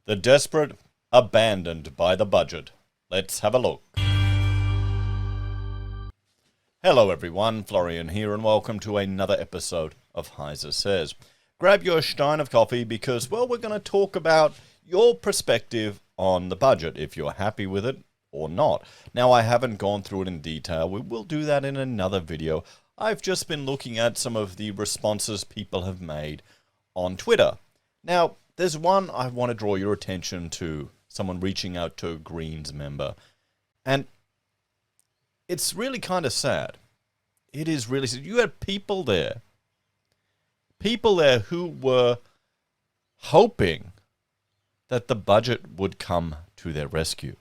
The desperate, abandoned by the budget. Let's have a look. Hello everyone, Florian here, and welcome to another episode of HeiseSays. Grab your stein of coffee because, well, we're going to talk about your perspective on the budget, if you're happy with it or not. Now, I haven't gone through it in detail. We will do that in another video. I've just been looking at some of the responses people have made on Twitter. Now, there's one I want to draw your attention to, someone reaching out to a Greens member. And it's really kind of sad. It is really sad. You had people there who were hoping that the budget would come to their rescue.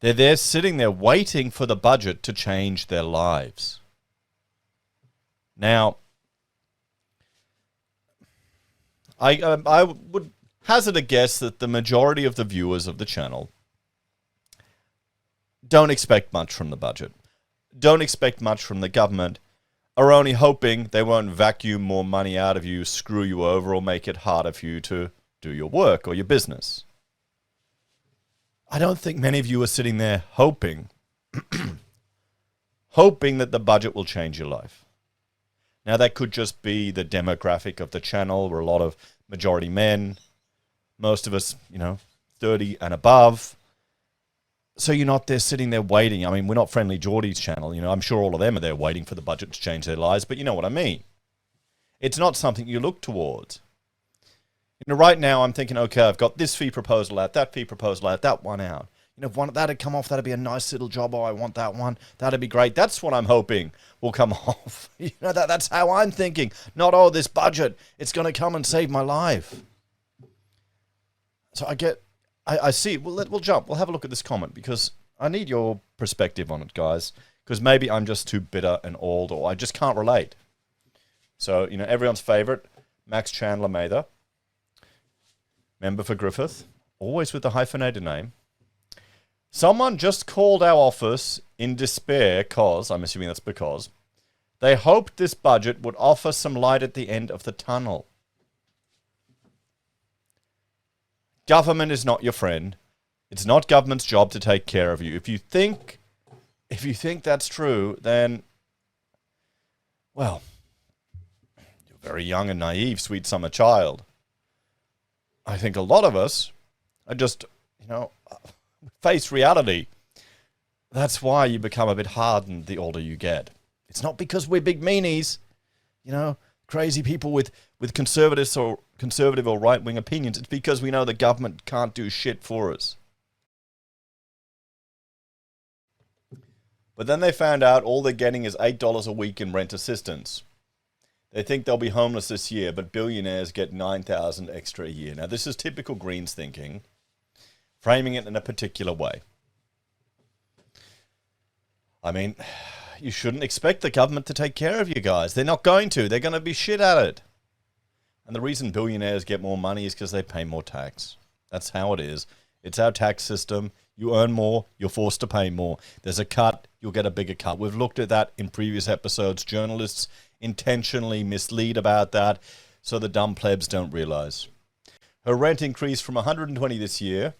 They're there sitting there waiting for the budget to change their lives. Now, I would hazard a guess that the majority of the viewers of the channel don't expect much from the budget, don't expect much from the government, are only hoping they won't vacuum more money out of you, screw you over, or make it harder for you to do your work or your business. I don't think many of you are sitting there hoping that the budget will change your life. Now, that could just be the demographic of the channel. We're a lot of majority men, most of us, 30 and above. So you're not there sitting there waiting. I mean, we're not Friendly Geordie's channel. I'm sure all of them are there waiting for the budget to change their lives, but you know what I mean. It's not something you look towards. Right now I'm thinking, okay, I've got this fee proposal out, that fee proposal out, that one out. If one that'd come off, that'd be a nice little job. Oh, I want that one. That'd be great. That's what I'm hoping will come off. That's how I'm thinking. Not, oh, this budget, it's going to come and save my life. So I see. We'll jump. We'll have a look at this comment because I need your perspective on it, guys. Because maybe I'm just too bitter and old, or I just can't relate. So, everyone's favorite, Max Chandler Mather, member for Griffith, always with the hyphenated name. Someone just called our office in despair because, I'm assuming that's because, they hoped this budget would offer some light at the end of the tunnel. Government is not your friend. It's not government's job to take care of you. If you think that's true, then, well, you're very young and naive, sweet summer child. I think a lot of us are just, face reality. That's why you become a bit hardened the older you get. It's not because we're big meanies, crazy people with conservative or right-wing opinions. It's because we know the government can't do shit for us. But then they found out all they're getting is $8 a week in rent assistance. They think they'll be homeless this year, but billionaires get $9,000 extra a year. Now, this is typical Greens thinking, framing it in a particular way. I mean, you shouldn't expect the government to take care of you guys. They're not going to. They're going to be shit at it. And the reason billionaires get more money is because they pay more tax. That's how it is. It's our tax system. You earn more, you're forced to pay more. There's a cut, you'll get a bigger cut. We've looked at that in previous episodes. Journalists intentionally mislead about that so the dumb plebs don't realize. Her rent increased from $120 this year,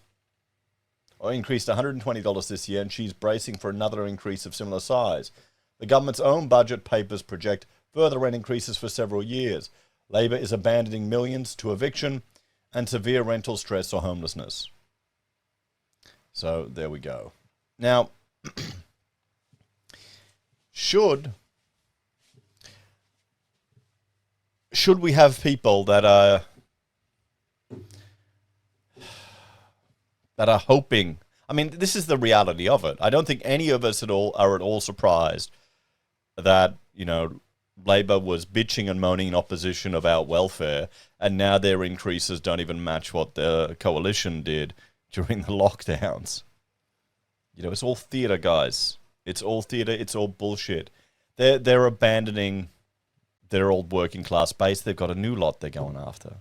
or increased $120 this year, and she's bracing for another increase of similar size. The government's own budget papers project further rent increases for several years. Labor is abandoning millions to eviction and severe rental stress or homelessness. So there we go. Now, should we have people that are hoping? I mean, this is the reality of it. I don't think any of us are at all surprised that, Labor was bitching and moaning in opposition about welfare, and now their increases don't even match what the coalition did during the lockdowns. It's all theater, guys. It's all theater. It's all bullshit. They're abandoning their old working class base. They've got a new lot they're going after.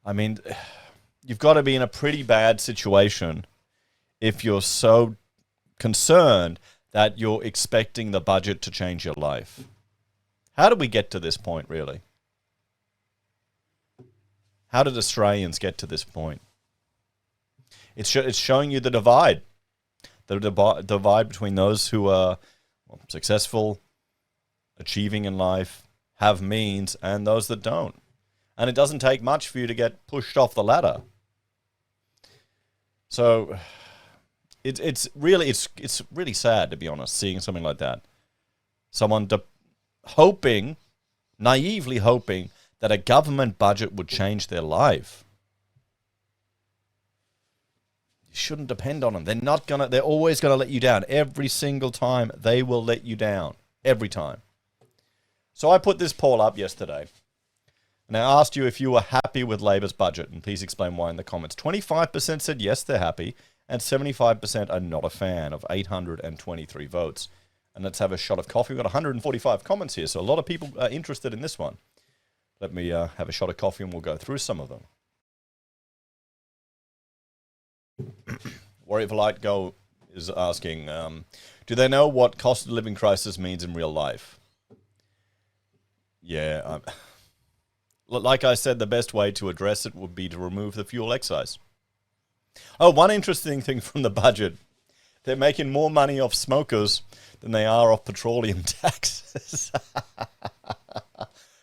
I mean, you've got to be in a pretty bad situation if you're so concerned that you're expecting the budget to change your life. How did we get to this point, really? How did Australians get to this point? It's showing you the divide. The divide between those who are successful, achieving in life, have means, and those that don't. And it doesn't take much for you to get pushed off the ladder. So it's really sad, to be honest, seeing something like that. Someone naively hoping that a government budget would change their life. You shouldn't depend on them. They're always gonna let you down. Every single time they will let you down. Every time. So I put this poll up yesterday. And I asked you if you were happy with Labor's budget, and please explain why in the comments. 25% said yes, they're happy, and 75% are not a fan, of 823 votes. And let's have a shot of coffee. We've got 145 comments here, so a lot of people are interested in this one. Let me have a shot of coffee and we'll go through some of them. Warrior for Light Go is asking, do they know what cost of living crisis means in real life? Yeah, like I said, the best way to address it would be to remove the fuel excise. Oh, one interesting thing from the budget. They're making more money off smokers than they are off petroleum taxes.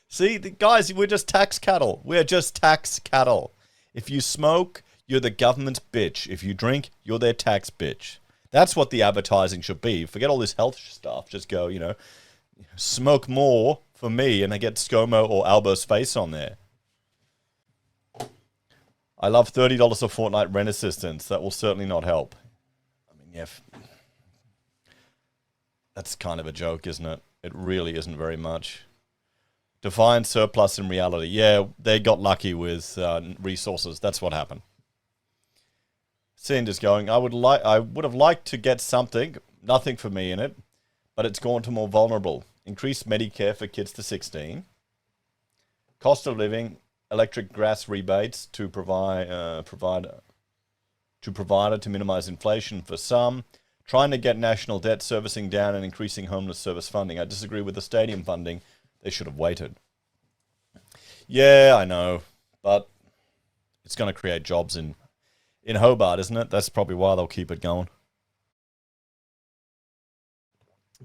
See, guys, we're just tax cattle. We're just tax cattle. If you smoke, you're the government's bitch. If you drink, you're their tax bitch. That's what the advertising should be. Forget all this health stuff. Just go, smoke more for me, and I get ScoMo or Albo's face on there. I love $30 a fortnight rent assistance. That will certainly not help. I mean, yeah, that's kind of a joke, isn't it? It really isn't very much. Define surplus in reality. Yeah, they got lucky with resources. That's what happened. Cinder's going, I would have liked to get something, nothing for me in it, but it's gone to more vulnerable. Increased Medicare for kids to 16. Cost of living, electric gas rebates to provider to minimize inflation for some. Trying to get national debt servicing down and increasing homeless service funding. I disagree with the stadium funding. They should have waited. Yeah, I know, but it's going to create jobs in Hobart, isn't it? That's probably why they'll keep it going.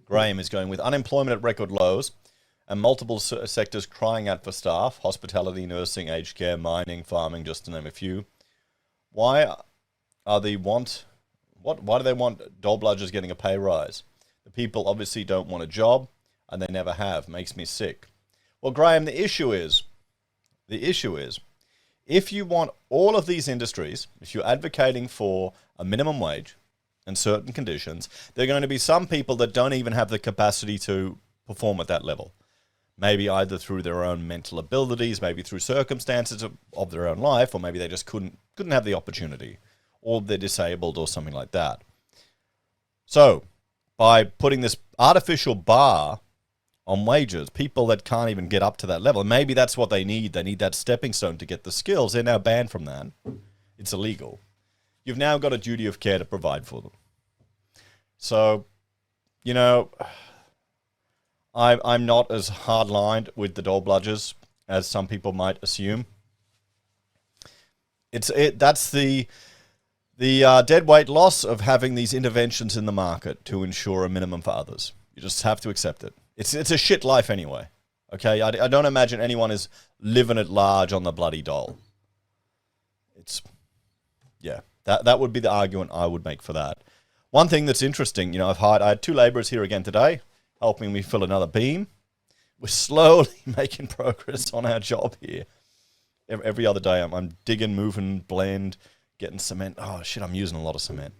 Graham is going with unemployment at record lows and multiple sectors crying out for staff, hospitality, nursing, aged care, mining, farming, just to name a few. Why do they want dole bludgers getting a pay rise? The people obviously don't want a job, and they never have. Makes me sick. Well, Graham, the issue is, if you want all of these industries, if you're advocating for a minimum wage and certain conditions, there are going to be some people that don't even have the capacity to perform at that level. Maybe either through their own mental abilities, maybe through circumstances of their own life, or maybe they just couldn't have the opportunity, or they're disabled or something like that. So, by putting this artificial bar on wages, people that can't even get up to that level, maybe that's what they need. They need that stepping stone to get the skills. They're now banned from that. It's illegal. You've now got a duty of care to provide for them. So, I'm not as hard-lined with the dole bludgers as some people might assume. That's the dead weight loss of having these interventions in the market to ensure a minimum for others. You just have to accept it. It's a shit life anyway. Okay, I don't imagine anyone is living at large on the bloody dole. That would be the argument I would make for that. One thing that's interesting, I had 2 labourers here again today, helping me fill another beam. We're slowly making progress on our job here. Every other day, I'm digging, moving, blend, getting cement. Oh shit, I'm using a lot of cement.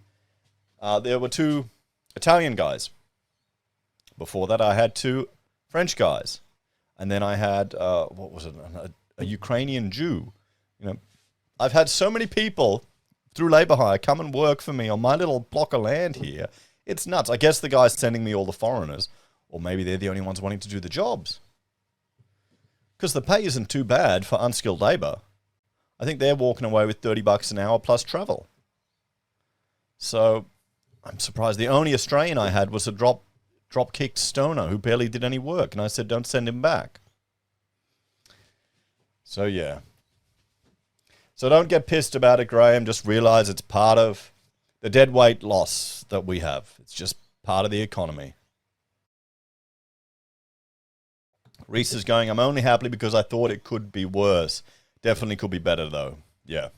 There were 2 Italian guys. Before that, I had 2 French guys, and then I had a Ukrainian Jew. I've had so many people through labour hire come and work for me on my little block of land here. It's nuts. I guess the guy's sending me all the foreigners, or maybe they're the only ones wanting to do the jobs. Because the pay isn't too bad for unskilled labour. I think they're walking away with $30 an hour plus travel. So I'm surprised. The only Australian I had was a drop-kicked stoner who barely did any work, and I said, don't send him back. So yeah. So don't get pissed about it, Graham. Just realize it's part of the deadweight loss that we have. It's just part of the economy. Reese is going, I'm only happy because I thought it could be worse. Definitely could be better, though. Yeah.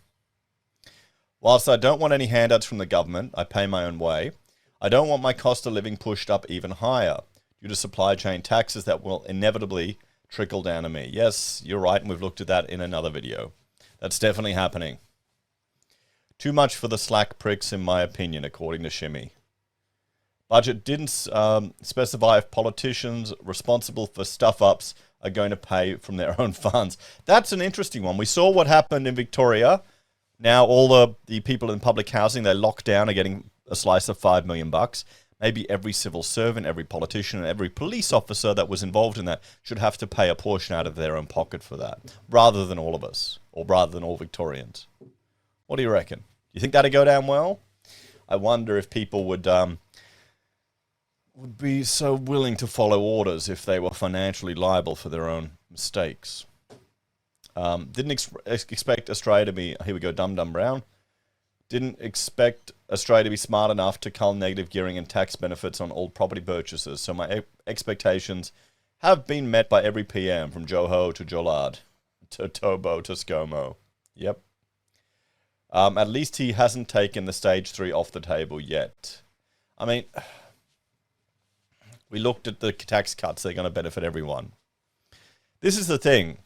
Whilst I don't want any handouts from the government, I pay my own way. I don't want my cost of living pushed up even higher due to supply chain taxes that will inevitably trickle down to me. Yes, you're right, and we've looked at that in another video. That's definitely happening. Too much for the slack pricks, in my opinion, according to Shimmy. Budget didn't specify if politicians responsible for stuff-ups are going to pay from their own funds. That's an interesting one. We saw what happened in Victoria. Now all the people in public housing, they locked down, are getting a slice of $5 million. Maybe every civil servant, every politician, and every police officer that was involved in that should have to pay a portion out of their own pocket for that, rather than all of us, or rather than all Victorians. What do you reckon? You think that'd go down well? I wonder if people would be so willing to follow orders if they were financially liable for their own mistakes. Didn't expect Australia to be, here we go, Dum Brown. Didn't expect Australia to be smart enough to cull negative gearing and tax benefits on all property purchases. So my expectations have been met by every PM, from Joho to Jolard, to Tobo to ScoMo. Yep. At least he hasn't taken the stage 3 off the table yet. I mean, we looked at the tax cuts. They're going to benefit everyone. This is the thing.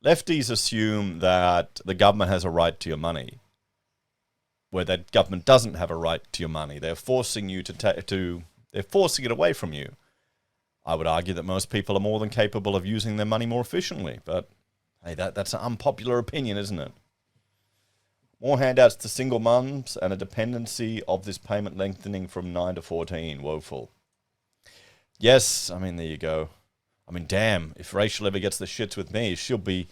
Lefties assume that the government has a right to your money, where that government doesn't have a right to your money. They're forcing you they're forcing it away from you. I would argue that most people are more than capable of using their money more efficiently, but hey, that's an unpopular opinion, isn't it? More handouts to single mums and a dependency of this payment lengthening from 9 to 14. Woeful. Yes, I mean, there you go. I mean, damn, if Rachel ever gets the shits with me, she'll be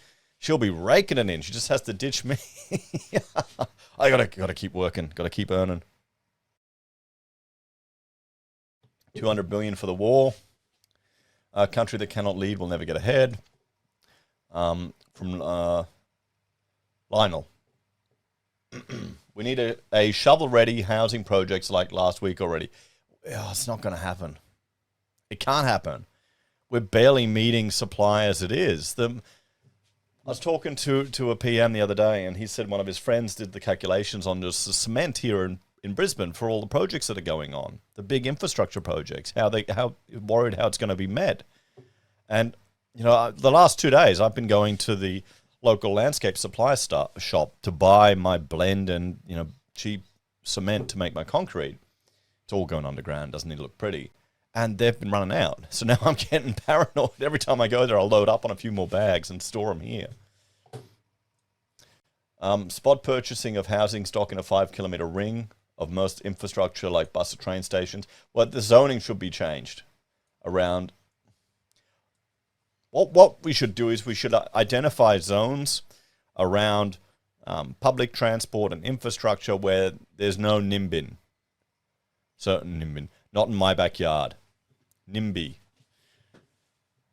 raking it in. She just has to ditch me. I gotta keep working. Gotta keep earning. 200 billion for the war. A country that cannot lead will never get ahead. From Lionel. We need a shovel-ready housing projects like last week already. Oh, it's not going to happen. It can't happen. We're barely meeting supply as it is. I was talking to a PM the other day, and he said one of his friends did the calculations on just the cement here in Brisbane for all the projects that are going on, the big infrastructure projects, how worried how it's going to be met. And, you know, the last 2 days I've been going to the local landscape supply shop to buy my blend and, you know, cheap cement to make my concrete. It's all going underground. Doesn't need to look pretty. And they've been running out. So now I'm getting paranoid. Every time I go there, I'll load up on a few more bags and store them here. Spot purchasing of housing stock in a 5-kilometre ring of most infrastructure like bus or train stations. Well, the zoning should be changed around. What we should do is we should identify zones around public transport and infrastructure where there's no NIMBY. Certain NIMBY. Not in my backyard. NIMBY.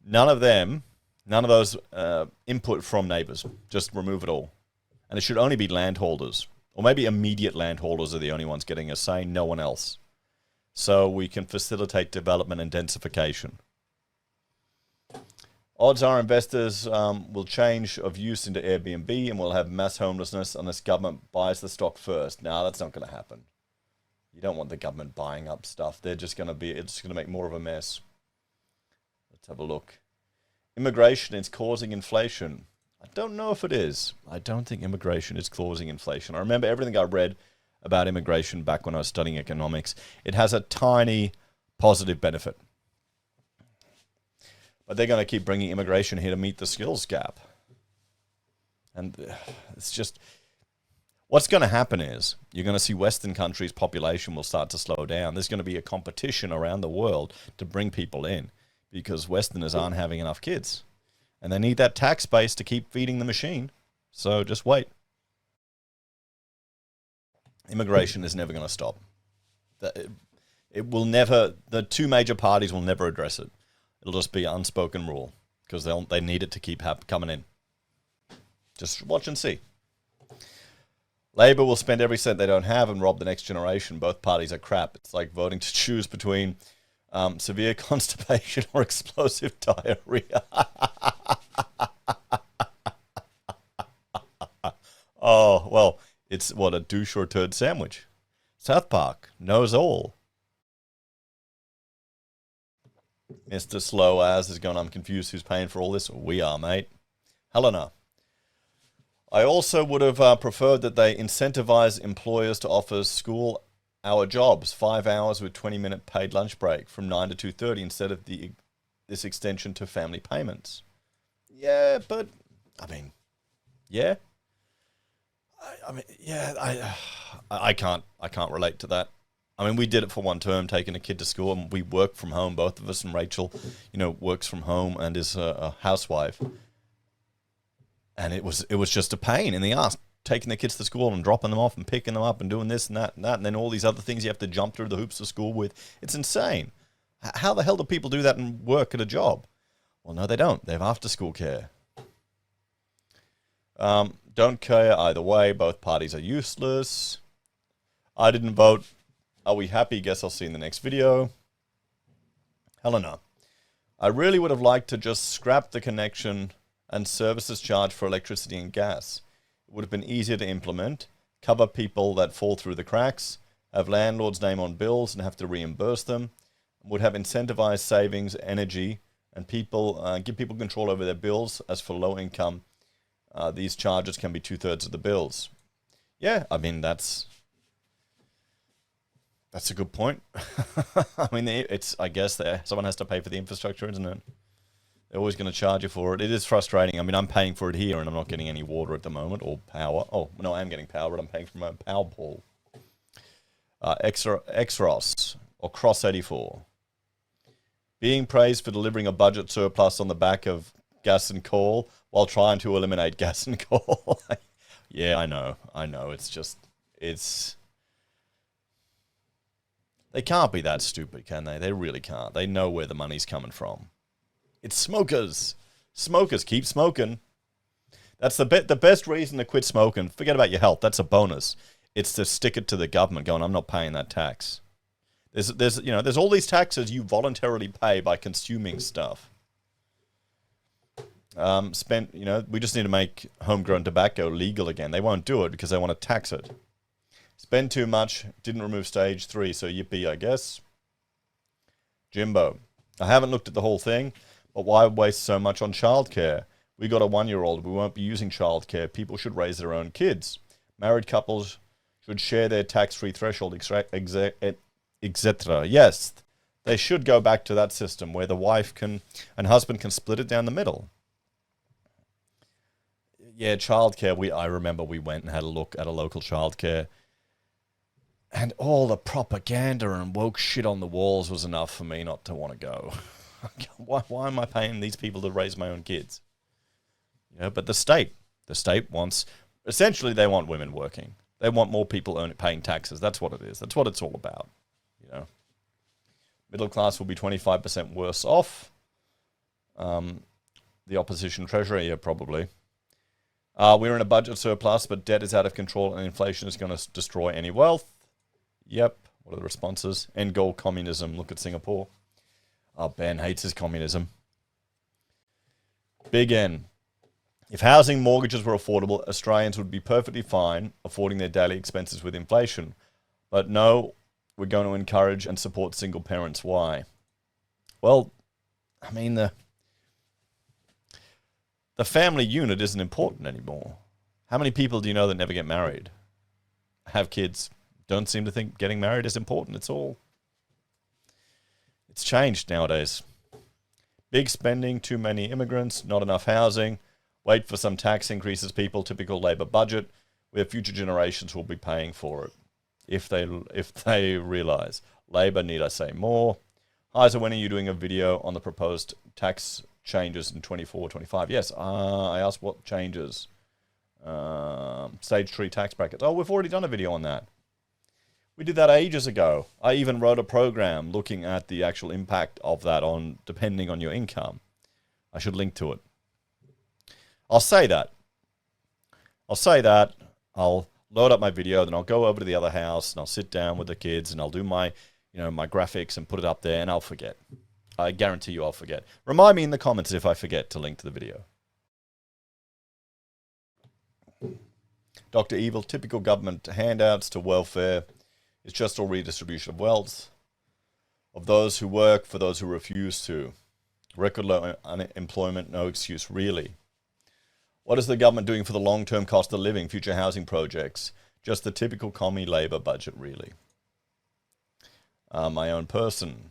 None of those input from neighbours. Just remove it all. And it should only be landholders. Or maybe immediate landholders are the only ones getting a say, no one else. So we can facilitate development and densification. Odds are investors will change of use into Airbnb and we'll have mass homelessness unless government buys the stock first. No, that's not going to happen. You don't want the government buying up stuff. It's going to make more of a mess. Let's have a look. Immigration is causing inflation. I don't know if it is. I don't think immigration is causing inflation. I remember everything I read about immigration back when I was studying economics. It has a tiny positive benefit. But they're going to keep bringing immigration here to meet the skills gap. And it's just, what's going to happen is you're going to see Western countries' population will start to slow down. There's going to be a competition around the world to bring people in because Westerners aren't having enough kids. And they need that tax base to keep feeding the machine. So just wait. Immigration is never going to stop. It will never, the two major parties will never address it. It'll just be an unspoken rule because they need it to keep coming in. Just watch and see. Labour will spend every cent they don't have and rob the next generation. Both parties are crap. It's like voting to choose between severe constipation or explosive diarrhea. Oh, well, it's what, a douche or turd sandwich. South Park knows all. Mr. Slow As is going, I'm confused. Who's paying for all this? We are, mate. Helena. I also would have preferred that they incentivize employers to offer school hour jobs, 5 hours with 20-minute paid lunch break from 9 to 2:30 instead of this extension to family payments. Yeah, but, I mean, yeah. I can't relate to that. I mean, we did it for one term, taking a kid to school, and we work from home, both of us, and Rachel, works from home and is a housewife. And it was just a pain in the ass, taking the kids to school and dropping them off and picking them up and doing this and that, and then all these other things you have to jump through the hoops of school with. It's insane. How the hell do people do that and work at a job? Well, no, they don't. They have after-school care. Don't care either way. Both parties are useless. I didn't vote. Are we happy? Guess I'll see in the next video. Helena. I really would have liked to just scrap the connection and services charge for electricity and gas. It would have been easier to implement, cover people that fall through the cracks, have landlords' name on bills and have to reimburse them, would have incentivized savings, energy, and give people control over their bills. As for low income, these charges can be 2/3 of the bills. Yeah, I mean, that's a good point. I mean, I guess someone has to pay for the infrastructure, isn't it? They're always going to charge you for it. It is frustrating. I mean, I'm paying for it here, and I'm not getting any water at the moment, or power. Oh, no, I am getting power, but I'm paying for my AusPOl. Exros, or Cross84. Being praised for delivering a budget surplus on the back of gas and coal while trying to eliminate gas and coal. Yeah, I know. They can't be that stupid, can they? They really can't. They know where the money's coming from. It's smokers. Smokers, keep smoking. That's the best reason to quit smoking. Forget about your health. That's a bonus. It's to stick it to the government going, I'm not paying that tax. There's all these taxes you voluntarily pay by consuming stuff. We just need to make homegrown tobacco legal again. They won't do it because they want to tax it. Spend too much, didn't remove stage 3, so yippee, I guess. Jimbo. I haven't looked at the whole thing, but why waste so much on childcare? We got a 1-year-old. We won't be using childcare. People should raise their own kids. Married couples should share their tax-free threshold, etc. Yes, they should go back to that system where the wife and husband can split it down the middle. Yeah, childcare. I remember we went and had a look at a local childcare, and all the propaganda and woke shit on the walls was enough for me not to want to go. Why am I paying these people to raise my own kids? But the state wants, essentially they want women working. They want more people paying taxes. That's what it is. That's what it's all about. Middle class will be 25% worse off. The opposition treasury, yeah, probably. We're in a budget surplus, but debt is out of control and inflation is going to destroy any wealth. Yep. What are the responses? End goal communism. Look at Singapore. Ben hates his communism. Big N. If housing mortgages were affordable, Australians would be perfectly fine affording their daily expenses with inflation. But no, we're going to encourage and support single parents. Why? Well, I mean, the family unit isn't important anymore. How many people do you know that never get married? Have kids? Don't seem to think getting married is important. It's changed nowadays. Big spending, too many immigrants, not enough housing. Wait for some tax increases, people. Typical Labor budget, where future generations will be paying for it. If they realise. Labor, need I say more? Heise, when are you doing a video on the proposed tax changes in 24-25? Yes, I asked what changes. Stage 3 tax brackets. Oh, we've already done a video on that. We did that ages ago. I even wrote a program looking at the actual impact of that depending on your income. I should link to it. I'll say that. I'll load up my video, then I'll go over to the other house and I'll sit down with the kids and I'll do my, my graphics and put it up there, and I'll forget. I guarantee you I'll forget. Remind me in the comments if I forget to link to the video. Dr. Evil, typical government handouts to welfare is just a redistribution of wealth of those who work for those who refuse to. Record low unemployment, no excuse really. What is the government doing for the long-term cost of living, future housing projects? Just the typical commie Labour budget really. My own person.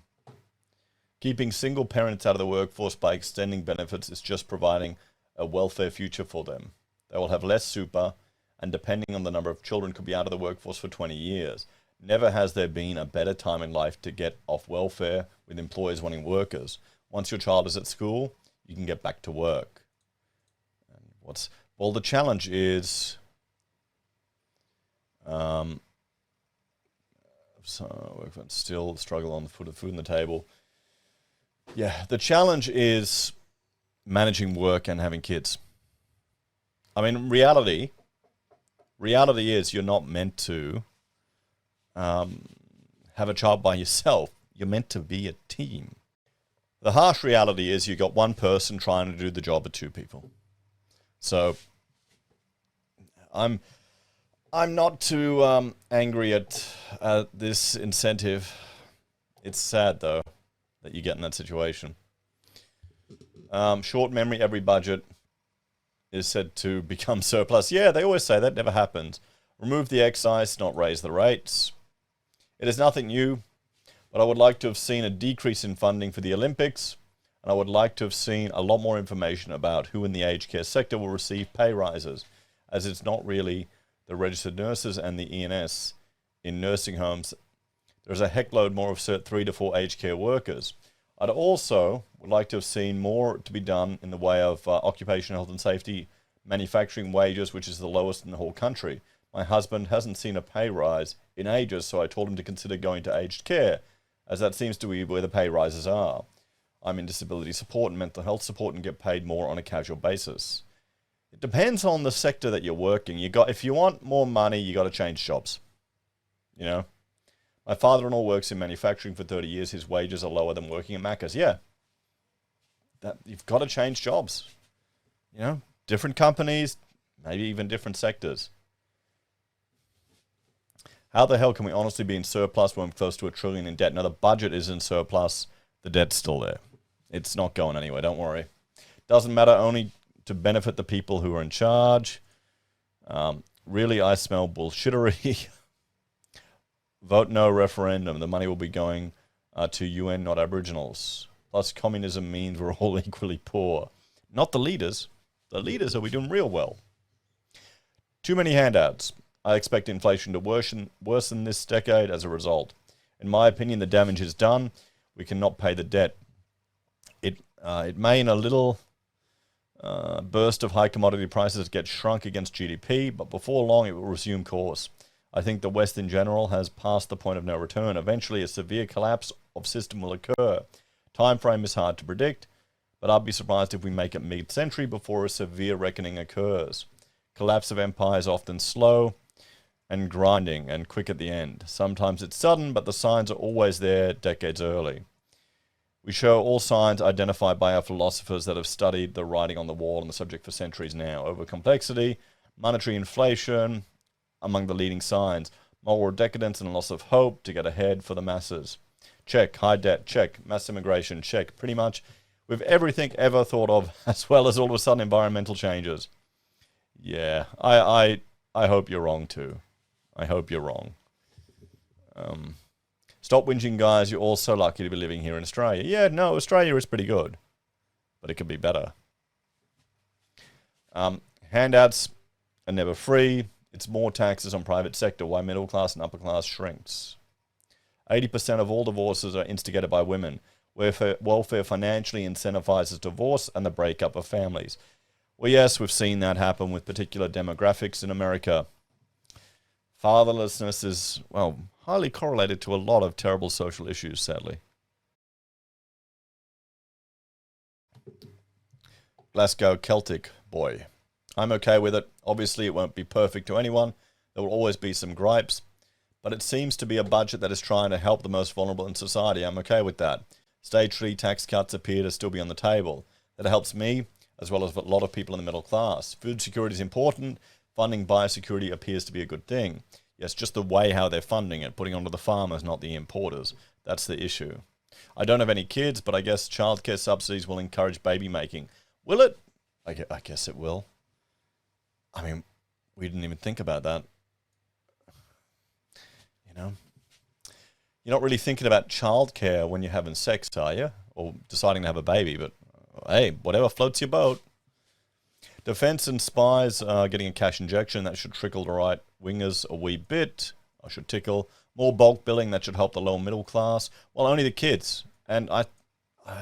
Keeping single parents out of the workforce by extending benefits is just providing a welfare future for them. They will have less super, and depending on the number of children, could be out of the workforce for 20 years. Never has there been a better time in life to get off welfare with employers wanting workers. Once your child is at school, you can get back to work. And well, the challenge is, so we still struggle on the food on the table. Yeah, the challenge is managing work and having kids. I mean, reality is you're not meant to have a child by yourself. You're meant to be a team. The harsh reality is you got one person trying to do the job of two people. So I'm not too angry at this incentive. It's sad though that you get in that situation. Short memory, every budget is said to become surplus. Yeah, they always say that, never happens. Remove the excise, not raise the rates. It is nothing new, but I would like to have seen a decrease in funding for the Olympics, and I would like to have seen a lot more information about who in the aged care sector will receive pay rises, as it's not really the registered nurses and the ENS in nursing homes. There's a heckload more of 3 to 4 aged care workers. I'd also would like to have seen more to be done in the way of occupational health and safety, manufacturing wages, which is the lowest in the whole country. My husband hasn't seen a pay rise in ages, so I told him to consider going to aged care, as that seems to be where the pay rises are. I'm in disability support and mental health support and get paid more on a casual basis. It depends on the sector that you're working. If you want more money, you got to change jobs. My father-in-law works in manufacturing for 30 years. His wages are lower than working at Macca's. Yeah. You've got to change jobs. Different companies, maybe even different sectors. How the hell can we honestly be in surplus when we're close to $1 trillion in debt? Now, the budget is in surplus. The debt's still there. It's not going anywhere. Don't worry. Doesn't matter, only to benefit the people who are in charge. Really, I smell bullshittery. Vote no referendum. The money will be going to UN, not Aboriginals. Plus, communism means we're all equally poor. Not the leaders. The leaders are doing real well. Too many handouts. I expect inflation to worsen this decade as a result. In my opinion, the damage is done. We cannot pay the debt. It may, in a little burst of high commodity prices, get shrunk against GDP, but before long it will resume course. I think the West in general has passed the point of no return. Eventually, a severe collapse of system will occur. Time frame is hard to predict, but I'd be surprised if we make it mid-century before a severe reckoning occurs. Collapse of empire is often slow and grinding and quick at the end. Sometimes it's sudden, but the signs are always there decades early. We show all signs identified by our philosophers that have studied the writing on the wall on the subject for centuries now. Overcomplexity, monetary inflation, among the leading signs. Moral decadence and loss of hope to get ahead for the masses. Check. High debt. Check. Mass immigration. Check. Pretty much with everything ever thought of, as well as all of a sudden environmental changes. Yeah, I hope you're wrong too. I hope you're wrong. Stop whinging, guys. You're all so lucky to be living here in Australia. Yeah, no, Australia is pretty good, but it could be better. Handouts are never free. It's more taxes on private sector. Why middle class and upper class shrinks. 80% of all divorces are instigated by women. Welfare financially incentivizes divorce and the breakup of families. Well, yes, we've seen that happen with particular demographics in America. Fatherlessness is, well, highly correlated to a lot of terrible social issues, sadly. Glasgow Celtic boy. I'm okay with it. Obviously, it won't be perfect to anyone. There will always be some gripes, but it seems to be a budget that is trying to help the most vulnerable in society. I'm okay with that. Stage 3 tax cuts appear to still be on the table. That helps me, as well as a lot of people in the middle class. Food security is important. Funding biosecurity appears to be a good thing. Yes, just the way how they're funding it, putting onto the farmers, not the importers. That's the issue. I don't have any kids, but I guess childcare subsidies will encourage baby making. Will it? I guess it will. I mean, we didn't even think about that. You know? You're not really thinking about childcare when you're having sex, are you? Or deciding to have a baby, but hey, whatever floats your boat. Defense and spies are getting a cash injection that should trickle to right wingers a wee bit. I should tickle. More bulk billing that should help the lower middle class. Well, only the kids. And I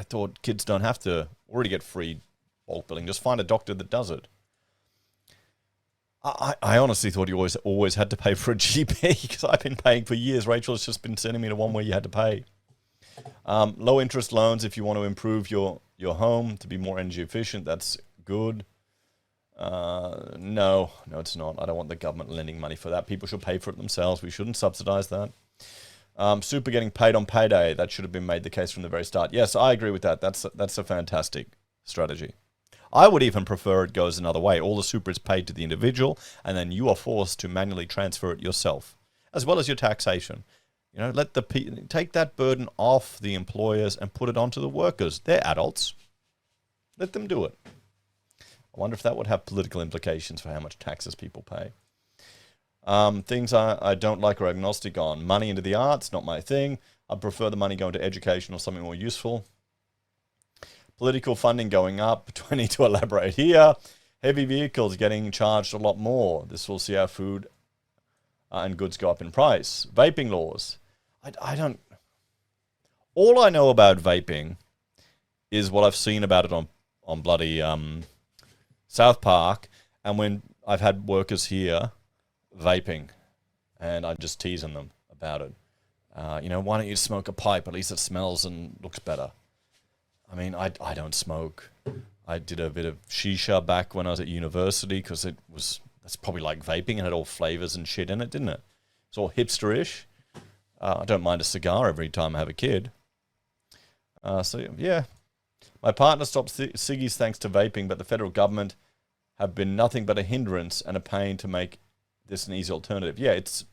thought kids don't have to already get free bulk billing. Just find a doctor that does it. I honestly thought you always had to pay for a GP because I've been paying for years. Rachel has just been sending me to one where you had to pay. Low interest loans if you want to improve your home to be more energy efficient. That's good. No, it's not. I don't want the government lending money for that. People should pay for it themselves. We shouldn't subsidize that. Super getting paid on payday. That should have been made the case from the very start. Yes, I agree with that. That's a fantastic strategy. I would even prefer it goes another way. All the super is paid to the individual, and then you are forced to manually transfer it yourself, as well as your taxation. You know, take that burden off the employers and put it onto the workers. They're adults. Let them do it. I wonder if that would have political implications for how much taxes people pay. Things I don't like or agnostic on. Money into the arts, not my thing. I prefer the money going to education or something more useful. Political funding going up. Do I need to elaborate here? Heavy vehicles getting charged a lot more. This will see our food and goods go up in price. Vaping laws. I don't... All I know about vaping is what I've seen about it on bloody South Park, and when I've had workers here vaping, and I'm just teasing them about it. Why don't you smoke a pipe? At least it smells and looks better. I mean, I don't smoke. I did a bit of shisha back when I was at university because that's probably like vaping and had all flavors and shit in it, didn't it? It's all hipster-ish. I don't mind a cigar every time I have a kid. Yeah. My partner stopped ciggies thanks to vaping, but the federal government have been nothing but a hindrance and a pain to make this an easy alternative. Yeah, it's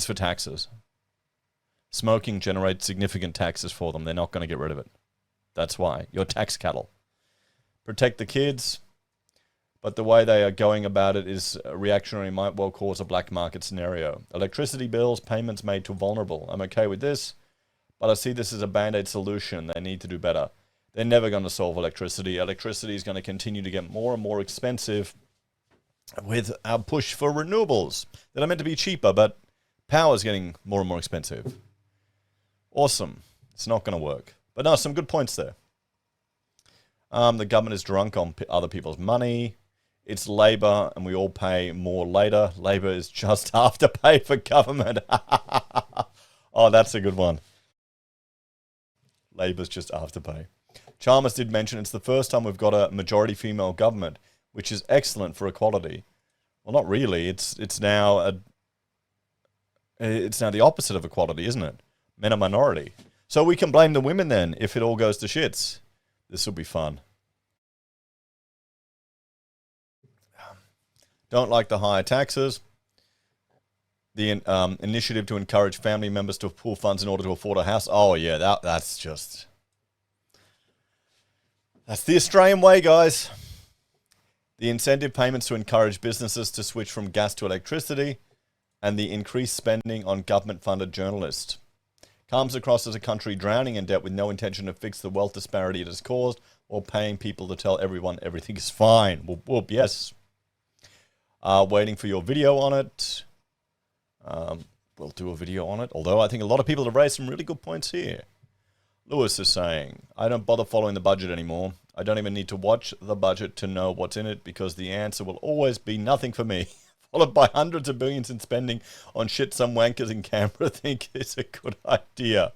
for taxes. Smoking generates significant taxes for them. They're not going to get rid of it. That's why. You're tax cattle. Protect the kids, but the way they are going about it is reactionary, might well cause a black market scenario. Electricity bills, payments made to vulnerable. I'm okay with this, but I see this as a band-aid solution. They need to do better. They're never going to solve electricity. Electricity is going to continue to get more and more expensive with our push for renewables that are meant to be cheaper, but power is getting more and more expensive. Awesome. It's not going to work. But no, some good points there. The government is drunk on other people's money. It's labor, and we all pay more later. Labor is just afterpay for government. Oh, that's a good one. Labor's just afterpay. Chalmers did mention it's the first time we've got a majority female government, which is excellent for equality. Well, not really. It's now the opposite of equality, isn't it? Men are minority. So we can blame the women then if it all goes to shits. This will be fun. Don't like the higher taxes. The initiative to encourage family members to pool funds in order to afford a house. Oh, yeah, that's the Australian way, guys. The incentive payments to encourage businesses to switch from gas to electricity, and the increased spending on government-funded journalists. Comes across as a country drowning in debt with no intention to fix the wealth disparity it has caused, or paying people to tell everyone everything is fine. Whoop, whoop, yes. Waiting for your video on it. We'll do a video on it, although I think a lot of people have raised some really good points here. Lewis is saying, I don't bother following the budget anymore. I don't even need to watch the budget to know what's in it because the answer will always be nothing for me. Followed by hundreds of billions in spending on shit some wankers in Canberra think is a good idea.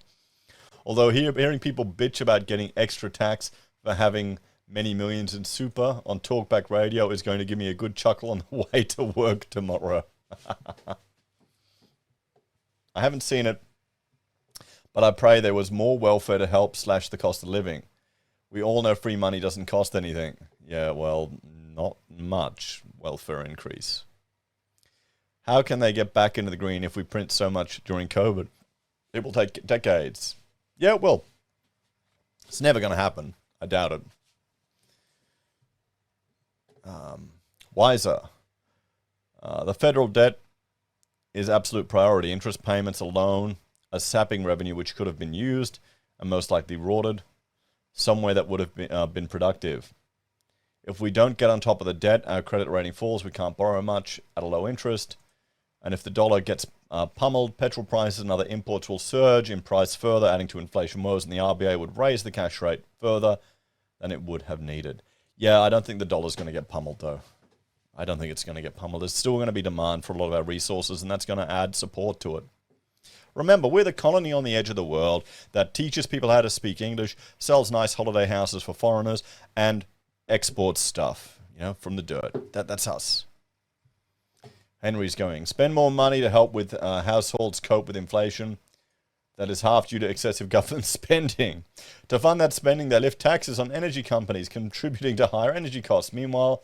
Although hearing people bitch about getting extra tax for having many millions in super on Talkback Radio is going to give me a good chuckle on the way to work tomorrow. I haven't seen it, but I pray there was more welfare to help slash the cost of living. We all know free money doesn't cost anything. Yeah, well, not much welfare increase. How can they get back into the green if we print so much during COVID? It will take decades. Yeah, it will. It's never going to happen. I doubt it. Wiser. The federal debt is absolute priority. Interest payments alone are sapping revenue which could have been used and most likely rotted somewhere that would have been productive. If we don't get on top of the debt, our credit rating falls. We can't borrow much at a low interest. And if the dollar gets pummeled, petrol prices and other imports will surge in price further, adding to inflation woes, and the RBA would raise the cash rate further than it would have needed. Yeah, I don't think the dollar's going to get pummeled, though. I don't think it's going to get pummeled. There's still going to be demand for a lot of our resources, and that's going to add support to it. Remember, we're the colony on the edge of the world that teaches people how to speak English, sells nice holiday houses for foreigners, and exports stuff, from the dirt. That's us. Henry's going, spend more money to help with households cope with inflation. That is half due to excessive government spending. To fund that spending, they lift taxes on energy companies, contributing to higher energy costs. Meanwhile,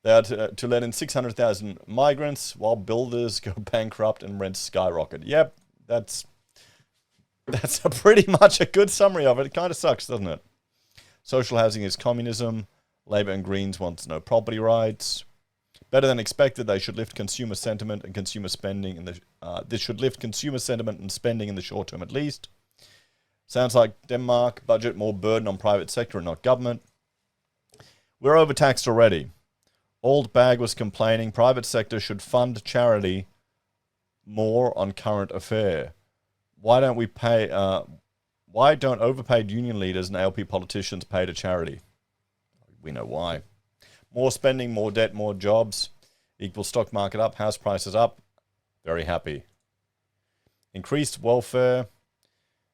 they are to let in 600,000 migrants while builders go bankrupt and rents skyrocket. Yep, that's pretty much a good summary of it. It kind of sucks, doesn't it? Social housing is communism. Labour and Greens wants no property rights. Better than expected, they should lift consumer sentiment and consumer spending. This should lift consumer sentiment and spending in the short term at least. Sounds like Denmark budget more burden on private sector and not government. We're overtaxed already. Old Bag was complaining private sector should fund charity more on current affair. Why don't overpaid union leaders and ALP politicians pay to charity? We know why. More spending, more debt, more jobs. Equals stock market up, house prices up. Very happy. Increased welfare.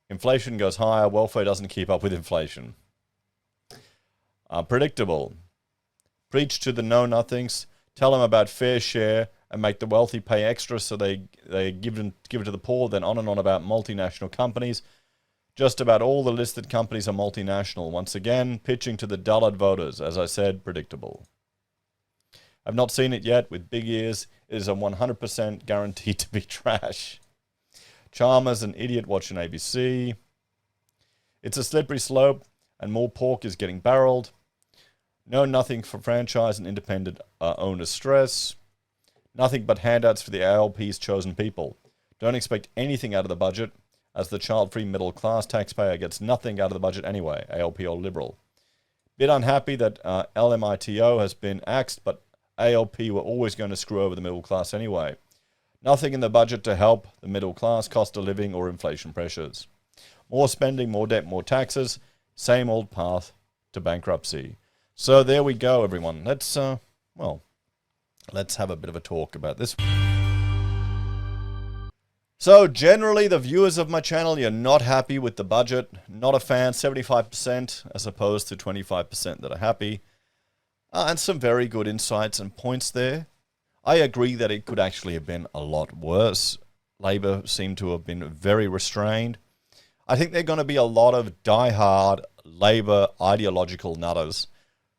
Inflation goes higher. Welfare doesn't keep up with inflation. Predictable. Preach to the know-nothings. Tell them about fair share and make the wealthy pay extra so they give it to the poor. Then on and on about multinational companies. Just about all the listed companies are multinational. Once again, pitching to the dullard voters. As I said, predictable. I've not seen it yet. With big ears, it is a 100% guaranteed to be trash. Chalmers, an idiot watching ABC. It's a slippery slope, and more pork is getting barreled. No nothing for franchise and independent owner stress. Nothing but handouts for the ALP's chosen people. Don't expect anything out of the budget, as the child-free middle-class taxpayer gets nothing out of the budget anyway, ALP or Liberal. Bit unhappy that LMITO has been axed, but ALP were always going to screw over the middle class anyway. Nothing in the budget to help the middle class, cost of living or inflation pressures. More spending, more debt, more taxes. Same old path to bankruptcy. So there we go, everyone. Let's have a bit of a talk about this. So generally, the viewers of my channel, you're not happy with the budget. Not a fan, 75% as opposed to 25% that are happy. And some very good insights and points there. I agree that it could actually have been a lot worse. Labor seemed to have been very restrained. I think there are going to be a lot of die-hard Labor ideological nutters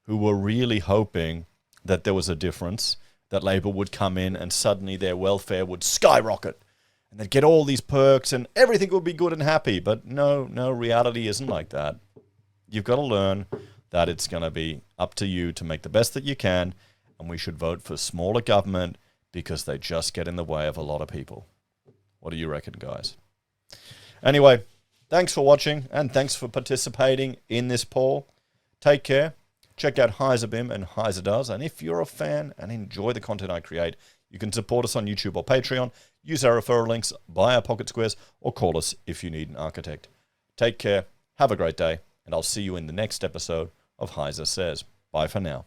who were really hoping that there was a difference, that Labor would come in and suddenly their welfare would skyrocket. And they'd get all these perks and everything would be good and happy. But no, reality isn't like that. You've got to learn that it's going to be up to you to make the best that you can. And we should vote for smaller government because they just get in the way of a lot of people. What do you reckon, guys? Anyway, thanks for watching and thanks for participating in this poll. Take care. Check out HeiseBim and Heise Does. And if you're a fan and enjoy the content I create, you can support us on YouTube or Patreon, use our referral links, buy our pocket squares, or call us if you need an architect. Take care, have a great day, and I'll see you in the next episode of HeiseSays. Bye for now.